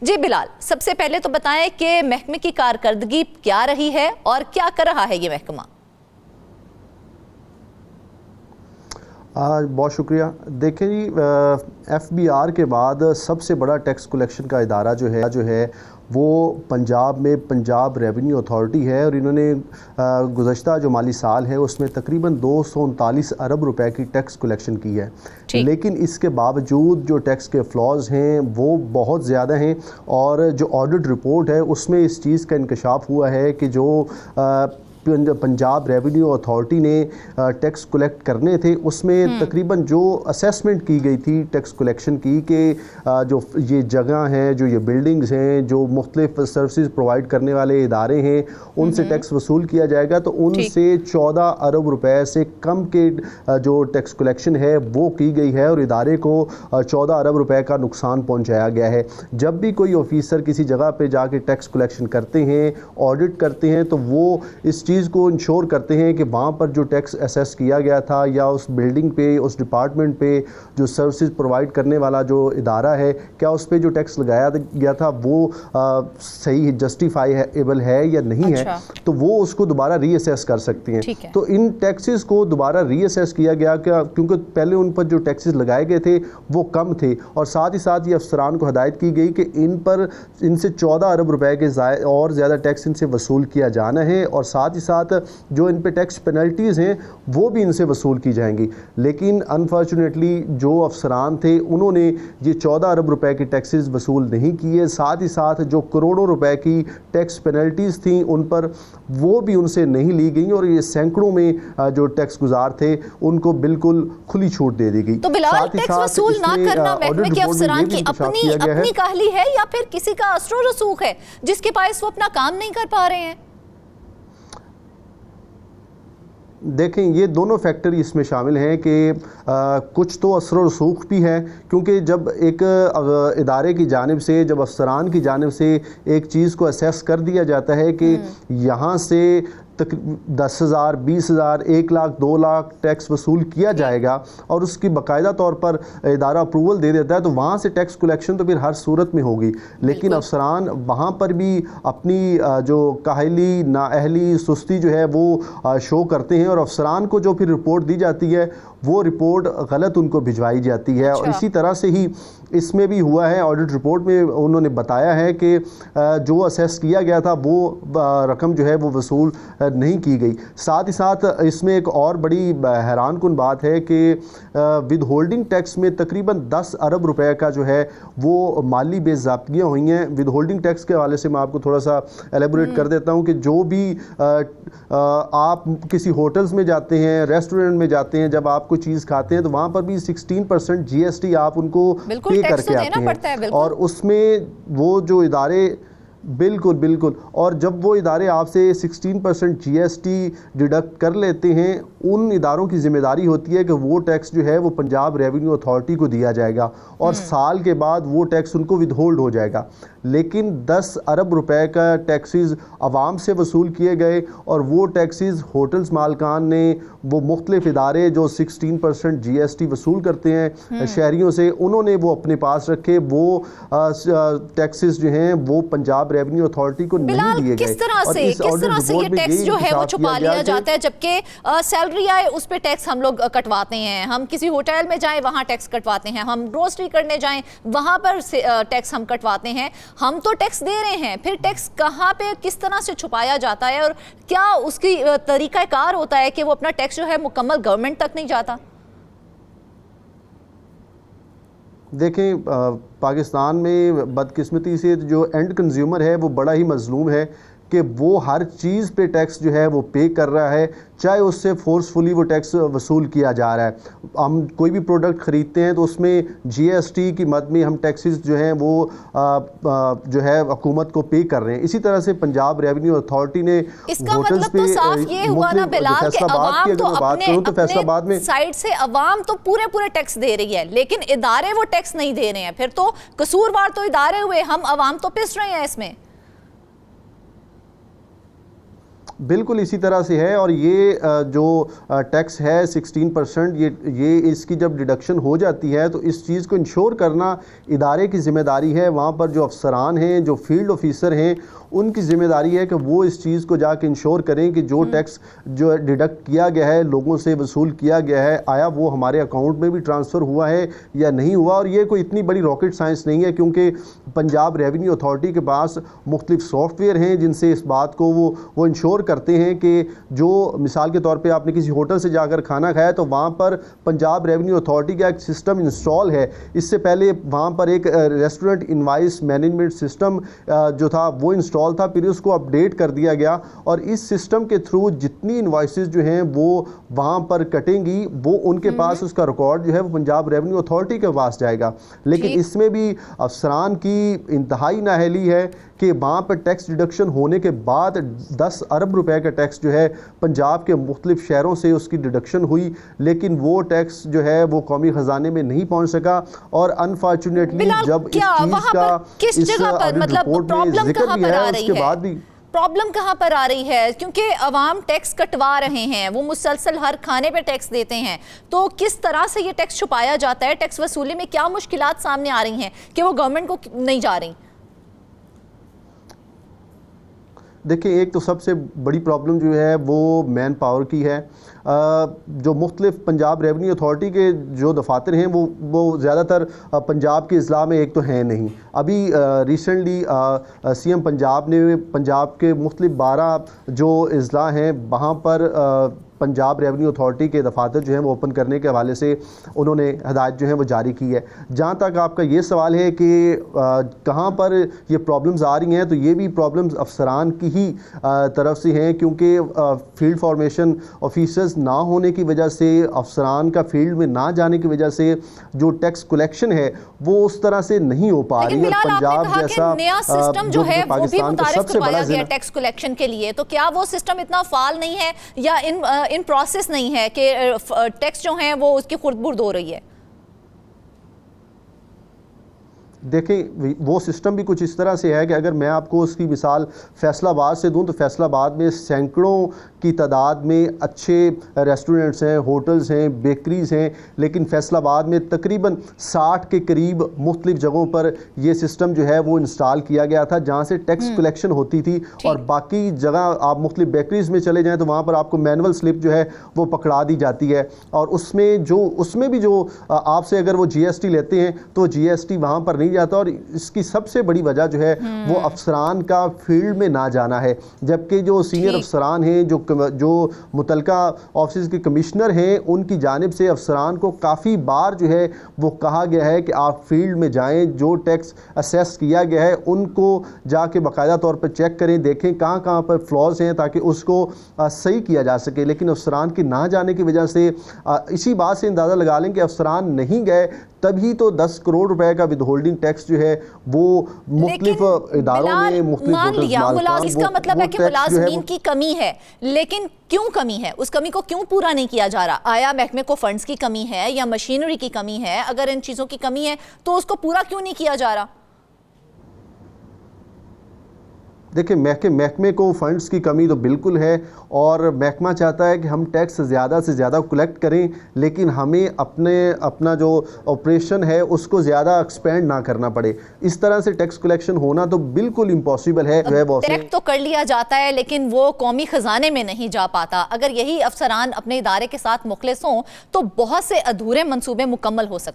जी बिलाल, सबसे पहले तो बताएं कि महकमे की कारकर्दगी क्या रही है और क्या कर रहा है ये महकमा। बहुत शुक्रिया। देखें जी, FBR के बाद सबसे बड़ा टैक्स कलेक्शन का इदारा जो है वो पंजाब में पंजाब रेवेन्यू अथॉरिटी है, और इन्होंने गुज़श्ता जो माली साल है उसमें तकरीबन 239 अरब रुपए की टैक्स कलेक्शन की है। लेकिन इसके बावजूद जो टैक्स के फ्लॉज हैं वो बहुत ज़्यादा हैं, और जो ऑडिट रिपोर्ट है उसमें इस चीज़ का इंकशाफ हुआ है कि जो पंजाब रेवेन्यू अथॉरिटी ने टैक्स कलेक्ट करने थे उसमें तकरीबन जो असेसमेंट की गई थी टैक्स कलेक्शन की कि जो ये जगह हैं, जो ये बिल्डिंग्स हैं, जो मुख्तलिफ सर्विसेज प्रोवाइड करने वाले इदारे हैं, उनसे टैक्स वसूल किया जाएगा, तो उनसे 14 अरब रुपए से कम के जो टैक्स कलेक्शन है वो की गई है, और इदारे को 14 अरब रुपए का नुकसान पहुँचाया गया है। जब भी कोई ऑफिसर किसी जगह पर जाके टैक्स कलेक्शन करते हैं, ऑडिट करते हैं, तो वो इस चीज़ को इंश्योर करते हैं कि वहाँ पर जो टैक्स असेस किया गया था या उस बिल्डिंग पे, उस डिपार्टमेंट पे जो सर्विसेज प्रोवाइड करने वाला जो इदारा है, क्या उस पे जो टैक्स लगाया गया था वो सही जस्टिफाइबल है या नहीं है, तो वो उसको दोबारा रीअसेस कर सकती हैं। तो इन टैक्सेस को दोबारा रीअसेस किया गया क्योंकि पहले उन पर जो टैक्सेस लगाए गए थे वो कम थे, और साथ ही साथ ये अफसरान को हदायत की गई कि इनसे 14 अरब रुपए के और ज़्यादा टैक्स इनसे वसूल किया जाना है, और साथ ही साथ जो इन पे टैक्स पेनल्टीज़ हैं वो भी इनसे वसूल की जाएंगी। लेकिन अनफॉर्चुनेटली जो अफसरान थे उन्होंने ये 14 अरब रुपए की टैक्सेस वसूल नहीं किए, साथ ही साथ जो करोड़ों रुपए की टैक्स पेनल्टीज़ थी उन पर वो भी उनसे नहीं ली गई, और ये सैकड़ों में जो टैक्स गुजार थे उनको बिल्कुल खुली छूट दे दी गई। तो बिलाल, टैक्स वसूल ना करना महकमे के अफसरान की अपनी काहली है या फिर किसी का असर रसूख है जिसके पास वो अपना काम नहीं कर पा रहे हैं? देखें, ये दोनों फैक्टर इसमें शामिल हैं कि कुछ तो असर और रसूख भी है, क्योंकि जब एक इदारे की जानिब से, जब अफसरान की जानिब से एक चीज़ को असेस कर दिया जाता है कि यहाँ से 10,000, 20,000, 1 लाख, 2 लाख टैक्स वसूल किया जाएगा, और उसकी बाकायदा तौर पर इदारा अप्रूवल दे देता है, तो वहाँ से टैक्स कलेक्शन तो फिर हर सूरत में होगी। लेकिन अफसरान वहाँ पर भी अपनी जो काहली, नाअहली, सुस्ती जो है वो शो करते हैं, और अफसरान को जो फिर रिपोर्ट दी जाती है वो रिपोर्ट गलत उनको भिजवाई जाती है। और इसी तरह से ही इसमें भी हुआ है। ऑडिट रिपोर्ट में उन्होंने बताया है कि जो असेस किया गया था वो रकम जो है वो वसूल नहीं की गई। साथ ही साथ इसमें एक और बड़ी हैरान कुन बात है कि विद होल्डिंग टैक्स में तकरीबन 10 अरब रुपए का जो है वो माली बेज़ाब्तियाँ हुई हैं। विद होल्डिंग टैक्स के हवाले से मैं आपको थोड़ा सा एलेबोरेट कर देता हूँ कि जो भी आप किसी होटल्स में जाते हैं, रेस्टोरेंट में जाते हैं, जब आप कोई चीज़ खाते हैं तो वहाँ पर भी 16% GST आप उनको पे करके आते हैं, और उसमें वो जो इदारे बिल्कुल, और जब वो इदारे आपसे 16% GST डिडक्ट कर लेते हैं, उन इदारों की जिम्मेदारी होती है कि वो टैक्स जो है वो पंजाब रेवेन्यू अथॉरिटी को दिया जाएगा, और साल के बाद वो टैक्स उनको विदहोल्ड हो जाएगा। लेकिन 10 अरब रुपए का टैक्सेस आवाम से वसूल किए गए, और वो टैक्सेस होटल्स मालकान ने, वो मुख्तलिफ इदारे जो 16% GST वसूल करते हैं शहरियों से, उन्होंने वो अपने पास रखे। वो टैक्सेस जो हैं वो पंजाब रेवेन्यू अथॉरिटी को नहीं दिए गए। किस तरह से ये टैक्स जो है वो छुपा लिया जाता है, जबकि सैलरी आए उस पे टैक्स हम लोग कटवाते हैं, हम किसी होटल में जाएं वहां टैक्स कटवाते हैं, हम ग्रोसरी करने जाएं वहां पर टैक्स हम कटवाते हैं, हम तो टैक्स दे रहे हैं, फिर टैक्स कहां पे किस तरह से छुपाया जाता है, और क्या उसकी तरीकाकार होता है कि वो अपना टैक्स जो है मुकम्मल गवर्नमेंट तक नहीं जाता? देखें, पाकिस्तान में बदकिस्मती से जो एंड कंज्यूमर है वो बड़ा ही मजलूम है कि वो हर चीज़ पे टैक्स जो है वो पे कर रहा है, चाहे उससे फोर्सफुली वो टैक्स वसूल किया जा रहा है। हम कोई भी प्रोडक्ट ख़रीदते हैं तो उसमें GST की मद में हम टैक्सेस जो हैं वो जो है हुकूमत को पे कर रहे हैं। इसी तरह से पंजाब रेवेन्यू अथॉरिटी ने होटल्स पे, तो साफ ये हुआ ना बिलाल कि अवाम तो अपने साइड से अवाम तो पूरे टैक्स दे रही है, लेकिन इदारे वो टैक्स नहीं दे रहे हैं, फिर तो कसूरवार तो इदारे हुए, हम अवाम तो पिस रहे हैं इसमें। बिल्कुल इसी तरह से है। और ये जो टैक्स है 16%, ये इसकी जब डिडक्शन हो जाती है तो इस चीज़ को इंश्योर करना इदारे की ज़िम्मेदारी है। वहाँ पर जो अफसरान हैं, जो फील्ड ऑफिसर हैं, उनकी ज़िम्मेदारी है कि वो इस चीज़ को जाके इंश्योर करें कि जो टैक्स जो डिडक्ट किया गया है, लोगों से वसूल किया गया है, आया वो हमारे अकाउंट में भी ट्रांसफ़र हुआ है या नहीं हुआ। और ये कोई इतनी बड़ी रॉकेट साइंस नहीं है, क्योंकि पंजाब रेवेन्यू अथॉरिटी के पास मुख्तलिफ सॉफ्टवेयर हैं जिनसे इस बात को वो इंश्योर करते हैं कि जो मिसाल के तौर पे आपने किसी होटल से जाकर खाना खाया तो वहाँ पर पंजाब रेवेन्यू अथॉरिटी का एक सिस्टम इंस्टॉल है। इससे पहले वहाँ पर एक रेस्टोरेंट इनवाइस मैनेजमेंट सिस्टम जो था वो इंस्टॉल था, फिर उसको अपडेट कर दिया गया और इस सिस्टम के थ्रू जितनी इनवाइसेस जो हैं वो वहाँ पर कटेंगी, वो उनके पास उसका रिकॉर्ड जो है वो पंजाब रेवेन्यू अथॉरिटी के पास जाएगा। लेकिन इसमें भी अफसरान की इंतहाई नाअहली है कि वहाँ पर टैक्स डिडक्शन होने के बाद 10 अरब रुपए का टैक्स जो है पंजाब के मुख्तलिफ शहरों से उसकी डिडक्शन हुई, लेकिन वो टैक्स जो है वो कौमी ख़जाने में नहीं पहुँच सका। और अनफॉर्चुनेटली जब इस चीज़ का किस जगह पर मतलब प्रॉब्लम कहाँ पर आ रही है? प्रॉब्लम कहाँ पर आ रही है? क्योंकि अवाम टैक्स कटवा रहे हैं, वो मुसलसल हर खाने पे टैक्स देते हैं, तो किस तरह से ये टैक्स छुपाया जाता है? टैक्स वसूली में क्या मुश्किलात सामने आ रही हैं कि वो गवर्नमेंट को नहीं जा रही? देखिए, एक तो सबसे बड़ी प्रॉब्लम जो है वो मैन पावर की है। जो मुख्तलिफ पंजाब रेवेन्यू अथॉरिटी के जो दफातर हैं वो ज़्यादातर पंजाब के अजला में एक तो हैं नहीं। अभी रिसेंटली CM पंजाब ने पंजाब के मुख्तलिफ 12 जो अजला हैं वहाँ पर पंजाब रेवेन्यू अथॉरिटी के दफातर जो हैं वो ओपन करने के हवाले से उन्होंने हदायत जो है वो जारी की है। जहाँ तक आपका ये सवाल है कि कहाँ पर ये प्रॉब्लम्स आ रही हैं, तो ये भी प्रॉब्लम्स अफसरान की ही तरफ से हैं, क्योंकि फील्ड फॉर्मेशन ऑफिसर्स ना होने की वजह से, अफसरान का फील्ड में ना जाने की वजह से जो टैक्स कलेक्शन है वो उस तरह से नहीं हो पा रही है। पंजाब जैसा नया सिस्टम जो है वो भी मुतारिफ करवाया गया टैक्स कलेक्शन के लिए, तो क्या वो सिस्टम इतना फाल नहीं है या इन प्रोसेस नहीं है कि टैक्स जो है वो उसकी खुर्द-बुर्द हो रही है? देखें, वो सिस्टम भी कुछ इस तरह से है कि अगर मैं आपको उसकी मिसाल फैसलाबाद से दूं तो फैसलाबाद में सैकड़ों की तादाद में अच्छे रेस्टोरेंट्स हैं, होटल्स हैं, बेकरीज हैं, लेकिन फैसलाबाद में तकरीबन 60 के करीब मुख्तलिफ जगहों पर ये सिस्टम जो है वो इंस्टॉल किया गया था जहाँ से टैक्स कलेक्शन होती थी। और बाकी जगह आप मुख्तलिफ बेकरीज में चले जाएँ तो वहाँ पर आपको मैनुअल स्लिप जो है वो पकड़ा दी जाती है, और उसमें भी जो आपसे अगर वो GST लेते हैं तो GST वहाँ पर नहीं जाता। और इसकी सबसे बड़ी वजह जो है वो अफसरान का फील्ड में ना जाना है, जबकि जो सीनियर अफसरान हैं, जो मुतलका ऑफिस के कमिश्नर हैं, उनकी जानिब से अफसरान को काफ़ी बार जो है वो कहा गया है कि आप फील्ड में जाएं, जो टैक्स असेस किया गया है उनको जाके बाकायदा तौर पर चेक करें, देखें कहाँ कहाँ पर फ्लॉज हैं ताकि उसको सही किया जा सके। लेकिन अफसरान के ना जाने की वजह से इसी बात से अंदाज़ा लगा लें कि अफसरान नहीं गए तभी तो 10 करोड़ रुपए का विद होल्डिंग टैक्स जो है वो मुख्तलिफ इदारों में मुख्तलिफ इसका मतलब है कि मुलाज़मीन की कमी है, लेकिन क्यों कमी है? उस कमी को क्यों पूरा नहीं किया जा रहा? आया महकमे को फंड्स की कमी है या मशीनरी की कमी है? अगर इन चीज़ों की कमी है तो उसको पूरा क्यों नहीं किया जा रहा? देखिए, महकमे को फ़ंड्स की कमी तो बिल्कुल है, और महकमा चाहता है कि हम टैक्स ज़्यादा से ज़्यादा कलेक्ट करें, लेकिन हमें अपना जो ऑपरेशन है उसको ज़्यादा एक्सपेंड ना करना पड़े। इस तरह से टैक्स कलेक्शन होना तो बिल्कुल इम्पॉसिबल है। डायरेक्ट तो कर लिया जाता है लेकिन वो कौमी ख़जाने में नहीं जा पाता। अगर यही अफसरान अपने इदारे के साथ मुखलिस हों तो बहुत से अधूरे मंसूबे मुकम्मल हो सकते हैं।